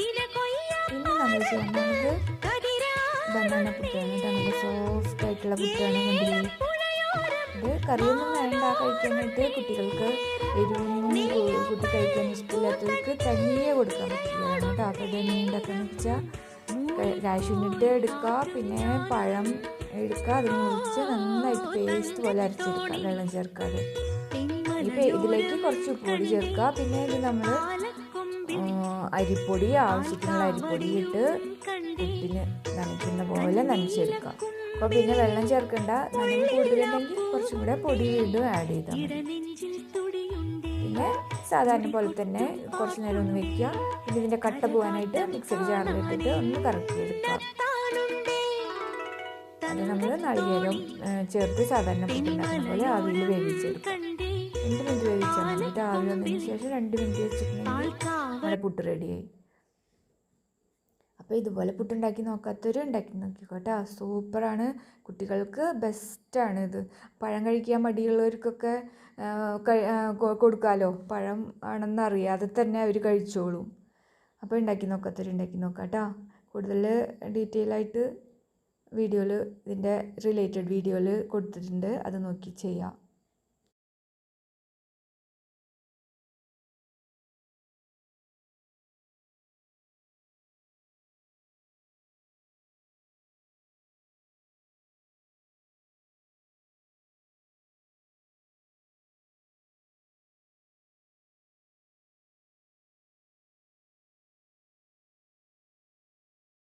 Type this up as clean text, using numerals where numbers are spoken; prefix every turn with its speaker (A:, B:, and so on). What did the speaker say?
A: ഇനി നമ്മൾ ചെയ്യാൻ പോകുന്നത് ബനാന പുട്ടാണ് കേട്ടോ. നല്ല സോഫ്റ്റ് ആയിട്ടുള്ള പുട്ടാണ്. കണ്ടില്ലേ, ഇത് കറിയൊന്നും വേണ്ട കഴിക്കാനായിട്ട്. കുട്ടികൾക്ക് എരിവൊന്നും കുട്ടി കഴിക്കാൻ ഇഷ്ടമില്ലാത്തവർക്ക് തനിയെ കൊടുക്കാൻ പറ്റില്ലതാണ് കേട്ടോ. അപ്പോൾ ഇതെങ്ങനെ ഉണ്ടാക്കാന്ന് വെച്ചാൽ കാഷ്യൂനട്ട് എടുക്കുക, പിന്നെ പഴം എടുക്കുക, അത് മുറിച്ച് നന്നായിട്ട് പേസ്റ്റ് പോലെ അരച്ചെടുക്കുക, വെള്ളം ചേർക്കാതെ. ഇതിലേക്ക് കുറച്ച് ഉപ്പുപൊടി ചേർക്കുക. പിന്നെ ഇത് നമ്മൾ അരിപ്പൊടി, ആവശ്യത്തിനുള്ള അരിപ്പൊടി ഇട്ട് പുട്ടിന് നനയ്ക്കുന്ന പോലെ നനച്ചെടുക്കുക. അപ്പോൾ പിന്നെ വെള്ളം ചേർക്കേണ്ട. നനവ് കൂടുതലുണ്ടെങ്കിൽ കുറച്ചും കൂടെ പൊടി വീണ്ടും ആഡ് ചെയ്താൽ മതി. പിന്നെ സാധാരണ പോലെ തന്നെ കുറച്ച് നേരം ഒന്ന് വെക്കുക. പിന്നെ ഇതിൻ്റെ കട്ട പോകാനായിട്ട് മിക്സഡ് ജാറിലിട്ടിട്ട് ഒന്ന് കറക്കിയെടുക്കുക. അത് നമ്മൾ നാളികേരം ചേർത്ത് സാധാരണ പുട്ടുണ്ടാക്കുന്ന പോലെ ആവിയിൽ വേവിച്ചെടുക്കുക. 2 മിനിറ്റ് വേവിച്ചാൽ മതി. ആവി വന്നതിന് ശേഷം 2 മിനിറ്റ് വെച്ചിട്ടുണ്ടെങ്കിൽ നമ്മുടെ പുട്ട് റെഡിയായി. അപ്പോൾ ഇതുപോലെ പുട്ടുണ്ടാക്കി നോക്കാത്തവർ ഉണ്ടാക്കി നോക്കിക്കോട്ടെ. സൂപ്പറാണ്. കുട്ടികൾക്ക് ബെസ്റ്റാണ് ഇത്. പഴം കഴിക്കാൻ മടിയുള്ളവർക്കൊക്കെ കൊടുക്കാമല്ലോ. പഴം ആണെന്ന് അറിയാതെ തന്നെ അവർ കഴിച്ചോളും. അപ്പോൾ ഉണ്ടാക്കി നോക്കാത്തവർ ഉണ്ടാക്കി നോക്കാം കേട്ടോ. കൂടുതൽ ഡീറ്റെയിൽ ആയിട്ട് ഇതിൻ്റെ റിലേറ്റഡ് വീഡിയോയിൽ കൊടുത്തിട്ടുണ്ട്. അത് നോക്കി ചെയ്യാം.